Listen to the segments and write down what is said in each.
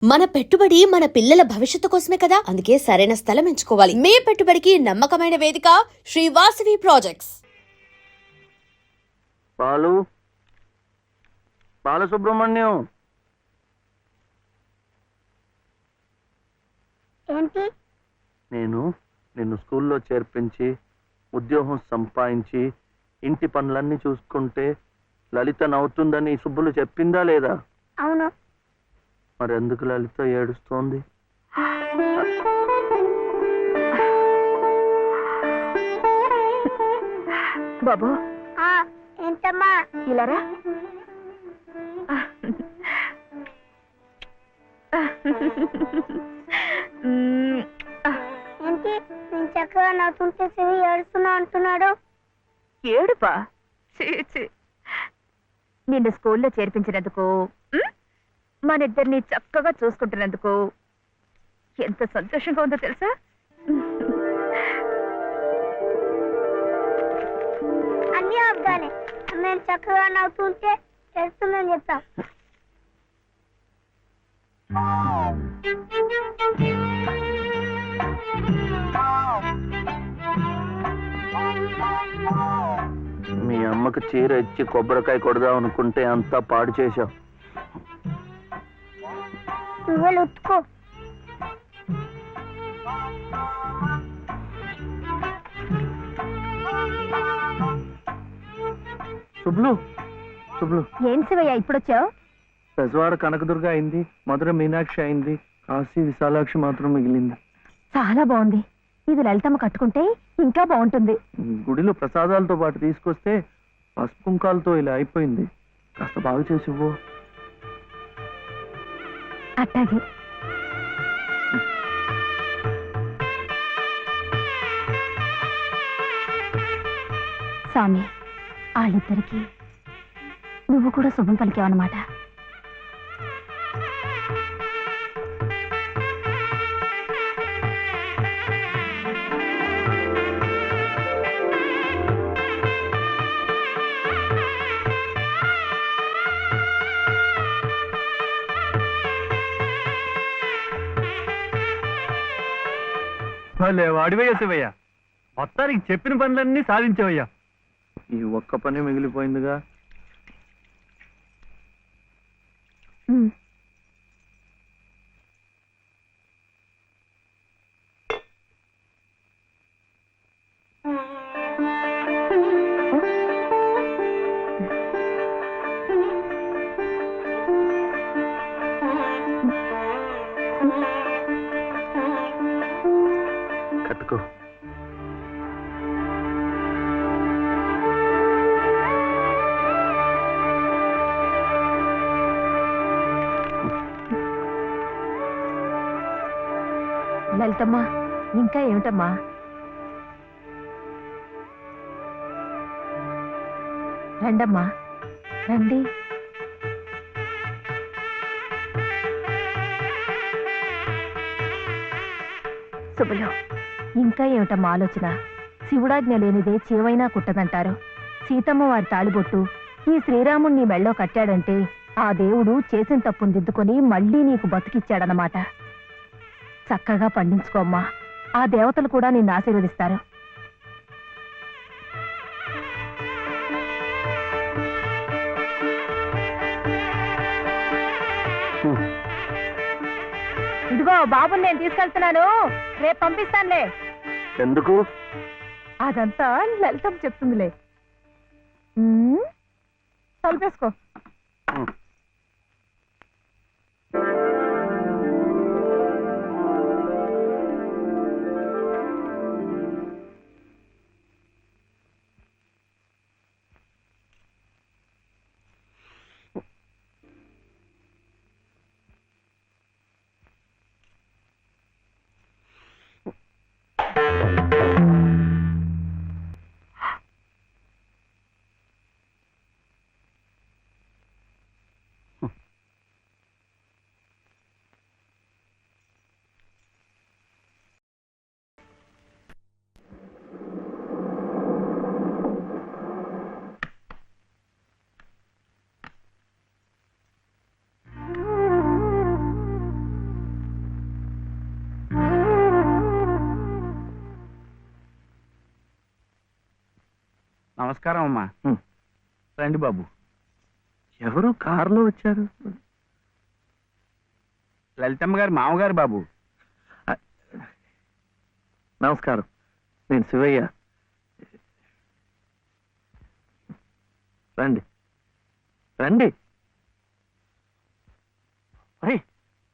మన పెట్టుబడి మన పిల్లల భవిష్యత్తు కోసమే కదా, అందుకే సరైన స్థలం ఎంచుకోవాలి. మీ పెట్టుబడికి నమ్మకమైన వేదిక శ్రీ వాసవి ప్రాజెక్ట్స్. బాలు బాలసుబ్రహ్మణ్యం, ఏంటి? నేను నిన్ను స్కూల్లో చేర్పించి ఉద్యోగం సంపాదించి ఇంటి పనులన్నీ చూసుకుంటే లలిత నవ్వుతుందని సుబ్బులు చెప్పిందా లేదా? అవును. మరి ఎందుకు లలిత ఏడుస్తోంది? బాబు, ఏంటమ్మా? ఇలారా. ఏంటి నేను చక్కగా నవ్వుతుంటే శివి ఏడుస్తున్నా అంటున్నాడు? ఏడుపా? నిన్ను స్కూల్లో చేర్పించినందుకు, మన ఇద్దరిని చక్కగా చూసుకుంటున్నందుకు ఎంత సంతోషంగా ఉందో తెలుసా? అన్నీ అబ్బాలే. నేను చక్కగా నవ్వుతుంటే ఏడుస్తుందని చెప్తాం. మీ అమ్మకు చీర ఇచ్చి కొబ్బరికాయ కొడదాం అనుకుంటే అంతా పాడు చేశావు. నువ్వే ఉతుకో. సుబ్లు సుబ్లు, ఏం శివయ్య ఇప్పుడొచ్చావు? పెజవాడ కనకదుర్గ అయింది, మధుర మీనాక్షి అయింది, కాశీ విశాలాక్షి మాత్రం మిగిలింది. చాలా బాగుంది. ఇది లలితమ్మ కట్టుకుంటే ఇంకా బాగుంటుంది. గుడిలో ప్రసాదాలతో పాటు తీసుకొస్తే పసుపు కుంకాలతో ఇలా అయిపోయింది. కాస్త బాగు చేసి ఇవ్వు. అట్టాగే. స్వామి, వాళ్ళిద్దరికి నువ్వు కూడా శుభం పలికావన్నమాట. వాడివయ్యా శివయ్య, మొత్తానికి చెప్పిన పనులన్నీ సాధించవయ్యా. ఈ ఒక్క పని మిగిలిపోయిందిగా. కట్టుకో. లలితమ్మా, ఇంకా ఏమిటమ్మా? రండమ్మా, రండి. శుభలో, ఇంకా ఏమిటమ్మా ఆలోచన? శివుడాజ్ఞ లేనిదే చీవైనా కుట్టదంటారు. సీతమ్మ వారి తాళిబొట్టు ఈ శ్రీరాముణ్ణి మెళ్ళో కట్టాడంటే ఆ దేవుడు చేసిన తప్పును దిద్దుకొని మళ్ళీ నీకు బతికిచ్చాడనమాట. చక్కగా పండించుకోమ్మా, ఆ దేవతలు కూడా నిన్ను ఆశీర్వదిస్తారు. ఇదిగో బాబుని నేను తీసుకెళ్తున్నాను, రేపు పంపిస్తానులే. ఎందుకు? అదంతా లలితం చెప్తుందిలే. తలుపేసుకో. నమస్కారం అమ్మా. రండి బాబు. ఎవరు కారులో వచ్చారు? లలితమ్మ గారు మామగారు బాబు. నమస్కారం, నేను శివయ్య. రండి రండి.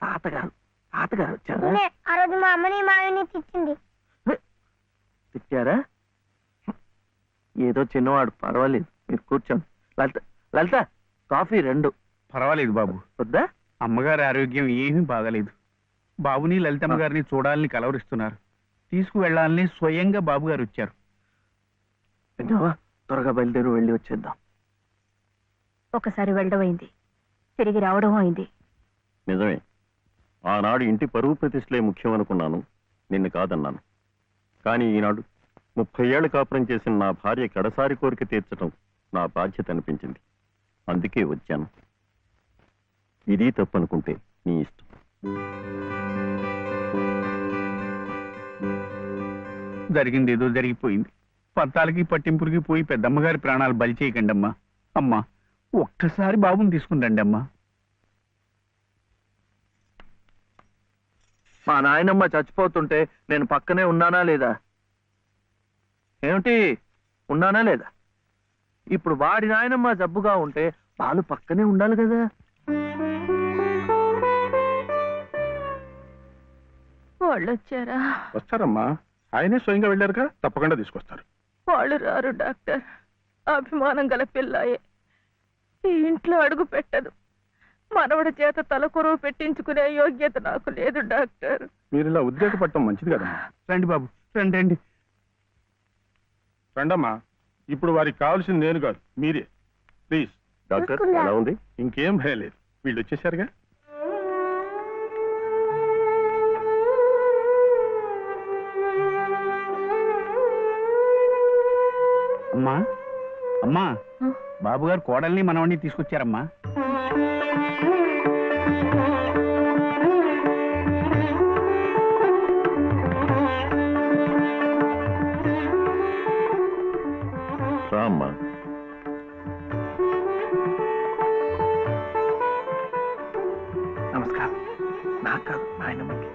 తాతగారు తాతగారు వచ్చారా? నేనే ఆ రోజు మా అమ్మని మావిని తిట్టింది. తిట్టారా? ఏదో చిన్నవాడు, పర్వాలేదు, మీరు కూర్చోండి. లలిత లలిత కాఫీ 2. పర్వాలేదు బాబు. వద్దా? అమ్మగారి ఆరోగ్యం ఏమీ బాగలేదు. బాబుని లలితమ్మ గారిని చూడాలని కలవరిస్తున్నారు. తీసుకువెళ్లాలని స్వయంగా బాబు గారు వచ్చారు. విన్నావా? త్వరగా బయలుదేరి వెళ్ళి వచ్చేద్దాం. ఒకసారి వెళ్ళడం అయింది, తిరిగి రావడం అయింది. నిజమే, ఆనాడు ఇంటి పరువు ప్రతిష్టలే ముఖ్యం అనుకున్నాను, నిన్ను కాదన్నాను. కానీ ఈనాడు 30 ఏళ్ల కాపురం చేసిన నా భార్య కడసారి కోరిక తీర్చడం నా బాధ్యత అనిపించింది. అందుకే వచ్చాను. ఇది తప్పనుకుంటే నీ ఇష్టం. జరిగింది ఏదో జరిగిపోయింది. పత్తాలకి పట్టింపులకి పోయి పెద్దమ్మగారి ప్రాణాలు బలి చేయకండి అమ్మా. అమ్మా, ఒక్కసారి బాబుని తీసుకుని రండి అమ్మా. మా నాయనమ్మ చచ్చిపోతుంటే నేను పక్కనే ఉన్నానా లేదా? ఏమిటి, ఉన్నానా లేదా? ఇప్పుడు వాడి నాయనమ్మ జబ్బుగా ఉంటే వాళ్ళు పక్కనే ఉండాలి కదా. వాళ్ళు వచ్చారా? వస్తారమ్మా, ఆయనే స్వయంగా వెళ్ళారుగా, తప్పకుండా తీసుకొస్తారు. వాళ్ళు రారు డాక్టర్. అభిమానం గల పిల్లాయే, ఈ ఇంట్లో అడుగు పెట్టదు. మనవడి చేత తలకొరువు పెట్టించుకునే యోగ్యత నాకు లేదు డాక్టర్. మీరు ఇలా ఉద్రేకపడటం మంచిది కదమ్మా. రండి బాబు, రండి రండి. రండమ్మా, ఇప్పుడు వారికి కావాల్సింది నేను కాదు, మీరే. ప్లీజ్. డాక్టర్ ఎలా ఉంది? ఇంకేం భయం లేదు, వీళ్ళు వచ్చేసారుగా. అమ్మా అమ్మా, బాబు గారు కోడల్ని మనవడిని తీసుకొచ్చారమ్మా. రామ్మా. నమస్కారం. నాకు కాదు, నాయనమ్మకి.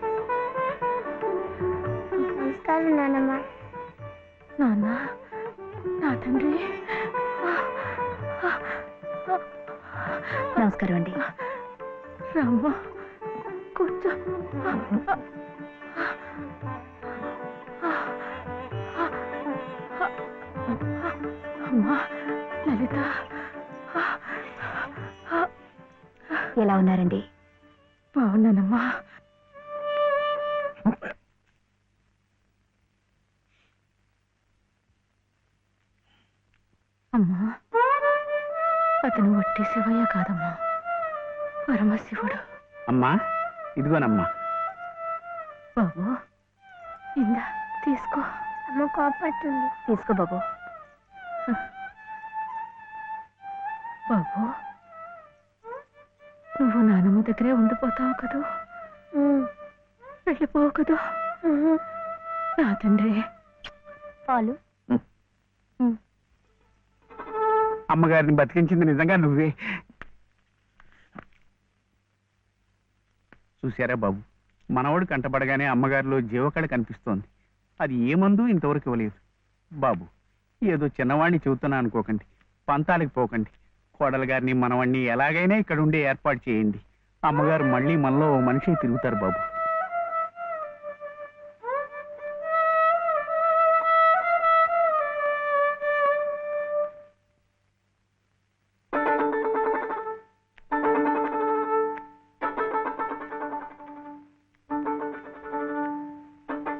నమస్కారం నాన్నమ్మ. నాన్న, నా తండ్రి. నమస్కారం అండి. రామ్మ, కూర్చో. అమ్మా లలిత, ఎలా ఉన్నారండి? బాగున్నానమ్మా. అమ్మా, అతను వట్టి శివయ్య కాదమ్మా, పరమశివుడు. అమ్మా, ఇదిగోనమ్మా. బాబు, ఇందా తీసుకో. అమ్మ కోపడుతుంది. తీసుకో బాబు. బాబు, నువ్వు నానమ్మ దగ్గరే ఉండిపోతావు కదూ, వెళ్ళిపోవు కదూ. నా తండ్రి. పాలు. అమ్మగారిని బతికించింది నిజంగా నువ్వే. చూశారా బాబు, మనవడు కంటపడగానే అమ్మగారిలో జీవకళ కనిపిస్తోంది. అది ఏ మందు ఇంతవరకు ఇవ్వలేదు. బాబు, ఏదో చిన్నవాడిని చెబుతున్నా అనుకోకండి, పంతాలకు పోకండి. కోడలు గారిని మనవాడిని ఎలాగైనా ఇక్కడ ఉండే ఏర్పాటు చేయండి. అమ్మగారు మళ్ళీ మనలో ఓ మనిషి తిరుగుతారు బాబు.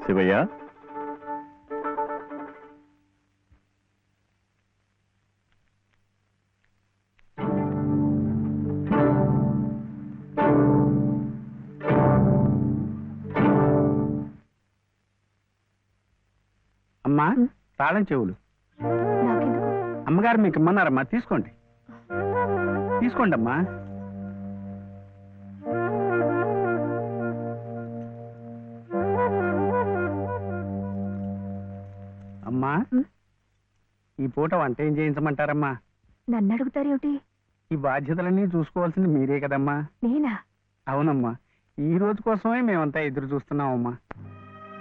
శివయ్య, అమ్మా, తాళం చెవులు. నాకెందుకు? అమ్మగారు మీకు ఇమ్మన్నారమ్మా, తీసుకోండి. తీసుకోండి అమ్మా. అమ్మా, ఈ పూట వంట ఏం చేయించమంటారమ్మా? నన్ను అడుగుతారేమిటి? ఈ బాధ్యతలన్నీ చూసుకోవాల్సింది మీరే కదమ్మా. నేనా? అవునమ్మా, ఈ రోజు కోసమే మేమంతా ఎదురు చూస్తున్నామమ్మా.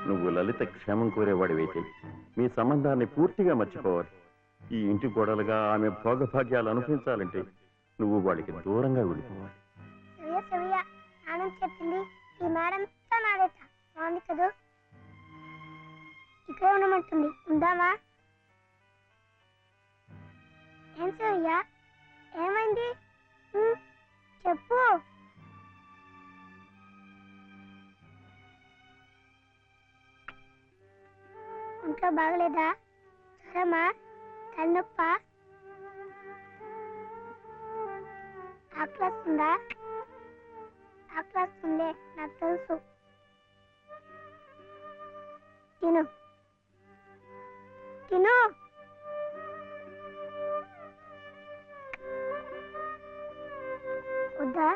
నువ్వు లలిత క్షేమం కోరేవాడివైతే మీ సంబంధాన్ని పూర్తిగా మర్చిపోవాలి. ఈ ఇంటి గొడవలుగా ఆమె భోగభాగ్యాలు అనుభవించాలంటే నువ్వు వాడికి దూరంగా వెళ్ళిపోవాలి. సవ్య సవ్య నాన్న చెప్పింది ఈ మేడం నాడేట బాగుంది కదా. ఇక్కడే ఉండమంటుంది, ఉందామా? ఏం సవ్య, ఏమైంది? చెప్పు. ఇంట్లో బాగలేదా? జ్వరమా? తలనొప్ప? ఆకలిస్తుందా? ఆకలిస్తుందే, నాకు తెలుసు. తిను తిను. వద్దా?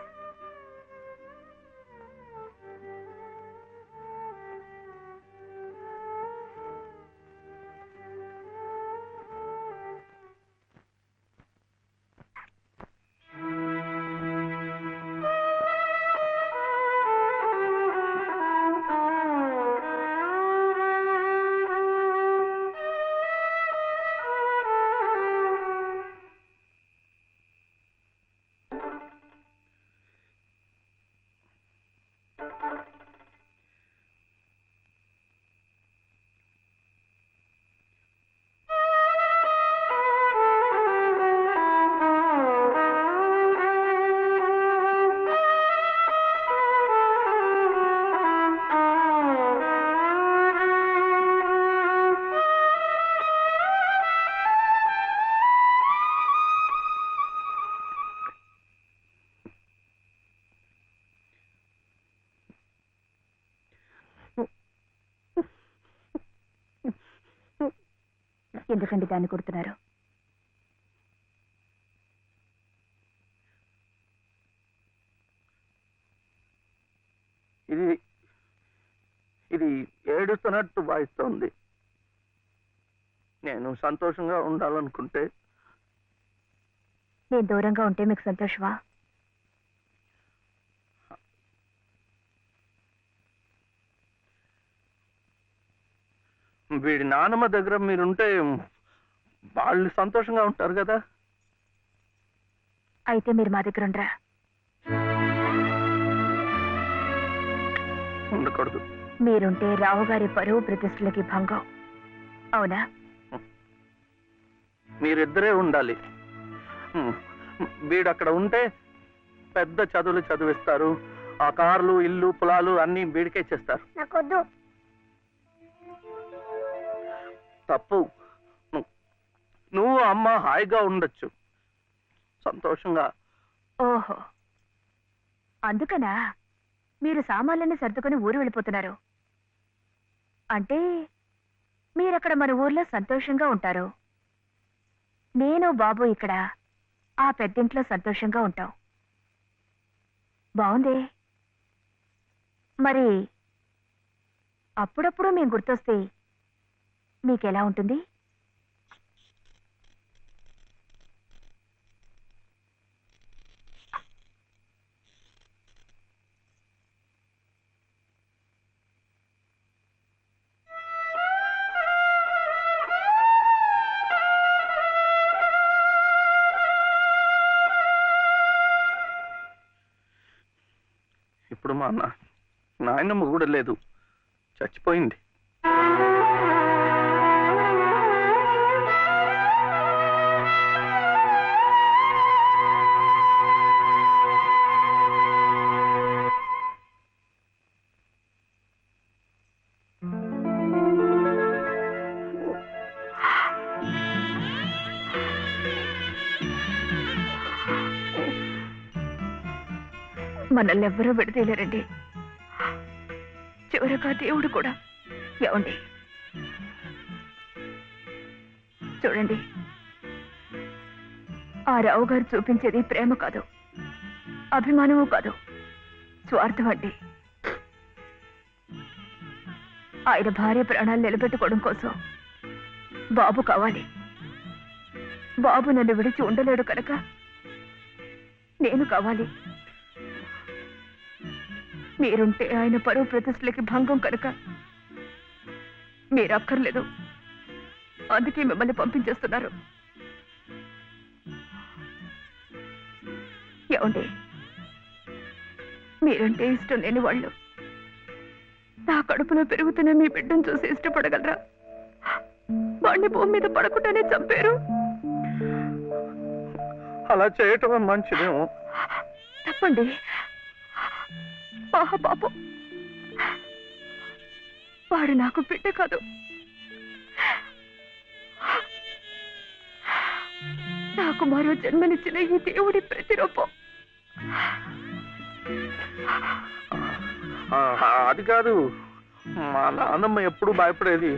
ఎందుకండి దాన్ని కొడుతున్నారు? ఇది ఇది ఏడుస్తున్నట్టు భావిస్తోంది. నేను సంతోషంగా ఉండాలనుకుంటే నేను దూరంగా ఉంటే మీకు సంతోషమా? వీడి నానమ్మ దగ్గర మీరుంటే వాళ్ళు సంతోషంగా ఉంటారు కదా. అయితే మీరు మా దగ్గర ఉండరా? ఉండకూడదు. మీరుంటే రావుగారి పరువు ప్రతిష్టలకి భంగం. అవునా? మీరిద్దరే ఉండాలి. వీడు అక్కడ ఉంటే పెద్ద చదువులు చదివిస్తారు. ఆ కార్లు, ఇల్లు, పొలాలు అన్ని వీడికే చేస్తారు. నాకొద్దు. తప్పు. నువ్వు అమ్మ హాయిగా ఉండొచ్చు, సంతోషంగా. ఓహో, అందుకనా మీరు సామాన్లన్నీ సర్దుకొని ఊరు వెళ్ళిపోతున్నారు? అంటే మీరక్కడ మన ఊర్లో సంతోషంగా ఉంటారు, నేను బాబు ఇక్కడ ఆ పెద్దింట్లో సంతోషంగా ఉంటాం. బాగుంది. మరి అప్పుడప్పుడు మేము గుర్తొస్తే మీకెలా ఉంటుంది? ఇప్పుడు మా నాయనమ్మ కూడా లేదు, చచ్చిపోయింది. మనల్ని ఎవ్వరూ విడదీయలేరండి, చివరగా దేవుడు కూడా. ఏమండి చూడండి, ఆ రావు గారు చూపించేది ప్రేమ కాదు, అభిమానము కాదు, స్వార్థం అండి. ఆయన భార్య ప్రాణాలు నిలబెట్టుకోవడం కోసం బాబు కావాలి, బాబు నన్ను విడిచి ఉండలేడు కనుక నేను కావాలి. మీరుంటే ఆయన పరువు ప్రతిష్టలకి భంగం కనుక మీరు అక్కర్లేదు. అందుకే మిమ్మల్ని పంపించేస్తున్నారు. ఏమండి, మీరంటే ఇష్టం లేని వాళ్ళు నా కడుపులో పెరుగుతున్న మీ బిడ్డను చూసి ఇష్టపడగలరా? వాడిని భూమి మీద పడకుండానే చంపారు. అలా చేయటం మంచిదేమో. తప్పండి. పాపం, వాడు నాకు బిడ్డ కాదు, నాకు మరో జన్మనిచ్చిన ఈ దేవుడి ప్రతిరూపం. అది కాదు, మా నాన్నమ్మ ఎప్పుడు భయపడేది.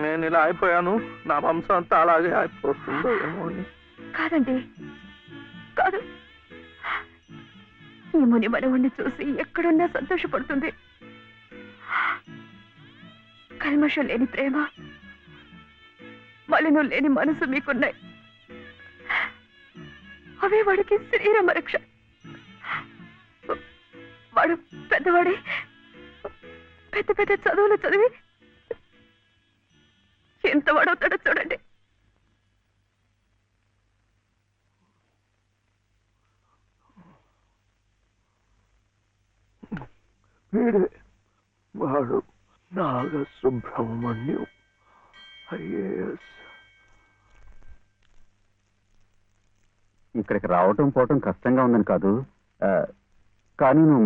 నేను ఇలా అయిపోయాను, నా వంశం అంతా అలాగే అయిపోతుందో ఏమో అని. కాదండి, కాదు. ఈ ముని మనవుణ్ణి చూసి ఎక్కడున్నా సంతోషపడుతుంది. కల్మషం లేని ప్రేమ, మలినం లేని మనసు మీకున్నాయి. అవే వాడికి శరీరం రక్ష. వాడు పెద్దవాడి పెద్ద పెద్ద చదువులు చదివి ఎంత వాడవుతాడో చూడండి. వీడే వాడు నాగసుబ్రహ్మణ్యం, ఐఏఎస్. ఇక్కడికి రావటం పోవటం కష్టంగా ఉందని కాదు, కానీ నువ్వు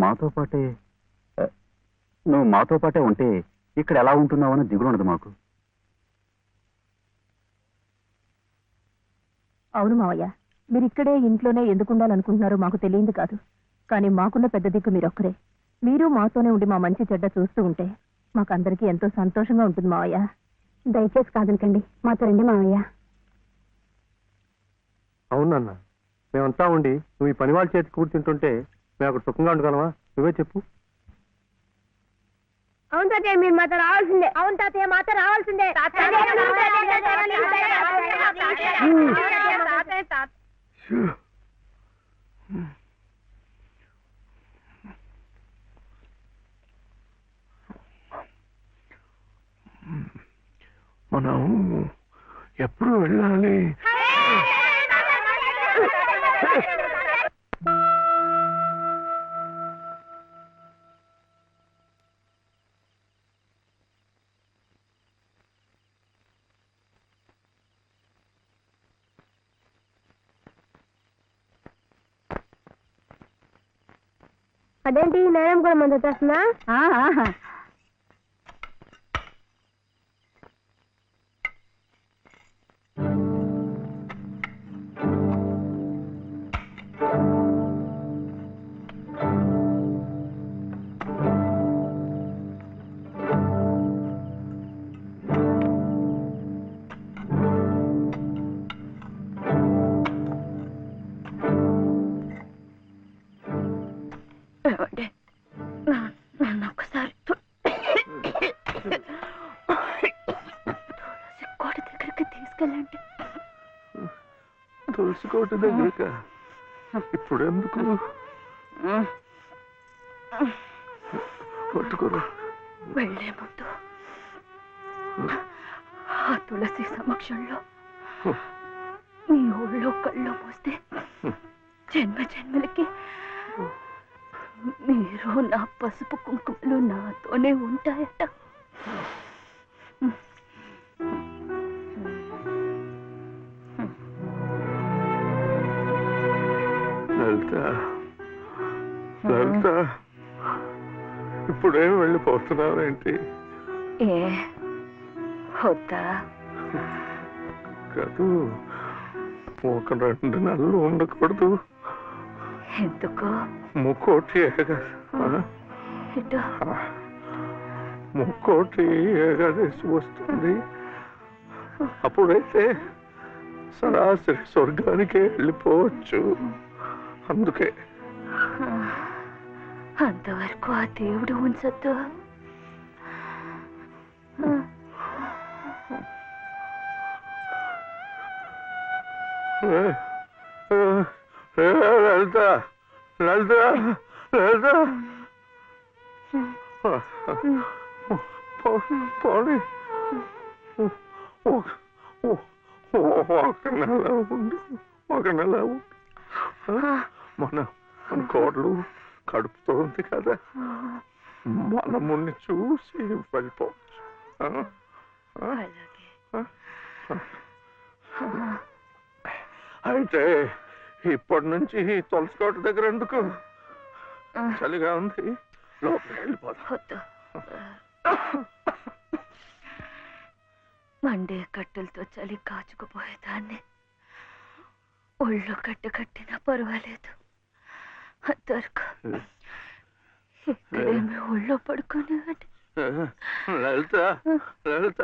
మాతో పాటే ఉంటే ఇక్కడ ఎలా ఉంటున్నావు అని దిగులు ఉండదు మాకు. అవును మావయ్య, మీరు ఇక్కడే ఇంట్లోనే ఎందుకు ఉండాలనుకుంటున్నారో మాకు తెలియంది కాదు. కానీ మాకున్న పెద్ద దిక్కు మీరొక్కరే. మీరు మాతోనే ఉండి మా మంచి చెడ్డ చూస్తూ ఉంటే మాకందరికీ ఎంతో సంతోషంగా ఉంటుంది మావయ్య. దయచేసి కాదనకండి, మాతో రండి మావయ్య. అవునన్నా, మేమంతా ఉండి నువ్వు ఈ పని వాళ్ళ చేతి కూర్చుంటుంటే మేము అక్కడ సుఖంగా ఉండగలమా? నువ్వే చెప్పు. అవును తాతయ్య, మీరు మాతో రావాల్సిందే. అవును తాతయ్య, మాతో రావాల్సిందే. మనం ఎప్పుడు వెళ్ళాలి? అదేంటి నేరం కూడా మంది వచ్చేస్తున్నా? నన్ను ఒక్కసారి కోట దగ్గరికి తీసుకెళ్ళండి. తులసి కోట దగ్గరక ఇప్పుడు ఎందుకు? పట్టుకోరు. వెళ్లే ముందు ఆ తులసి సమక్షంలో మీ ఊళ్ళో కళ్ళు మూస్తే జన్మ జన్మలకి మీరు నా పసుపు కుంకుమలు నాతోనే ఉంటాయట. లలిత, ఇప్పుడేం వెళ్ళిపోతున్నావేంటి? ఏ వద్దా? కాదు, ఒక 2 నెలలు ఉండకూడదు. ఎందుకు? ముక్కోటి ముక్కోటి ఏకాదశి వస్తుంది. అప్పుడైతే సరాసరి స్వర్గానికే వెళ్ళిపోవచ్చు. అందుకే అంతవరకు ఆ దేవుడు ఉంచొద్దు. లలిత లలిత లలిత పోనీ ఒక నెల ఉండి మన కోడలు కడుపుతో ఉంది కదా, మనముని చూసి వెళ్ళిపోవచ్చు. అయితే ఇప్పటి నుంచి తులసికోట దగ్గర ఎందుకు? చలిగా ఉంది, లోపలికి వెళ్ళిపోతా. మండే కట్టెలతో చలి కాచుకుపోయేదాన్ని. ఒళ్ళు కట్టినా పర్వాలేదు, అంతవరకు ఇక్కడేమి ఒళ్ళో పడుకునేవాడి. లలిత లలిత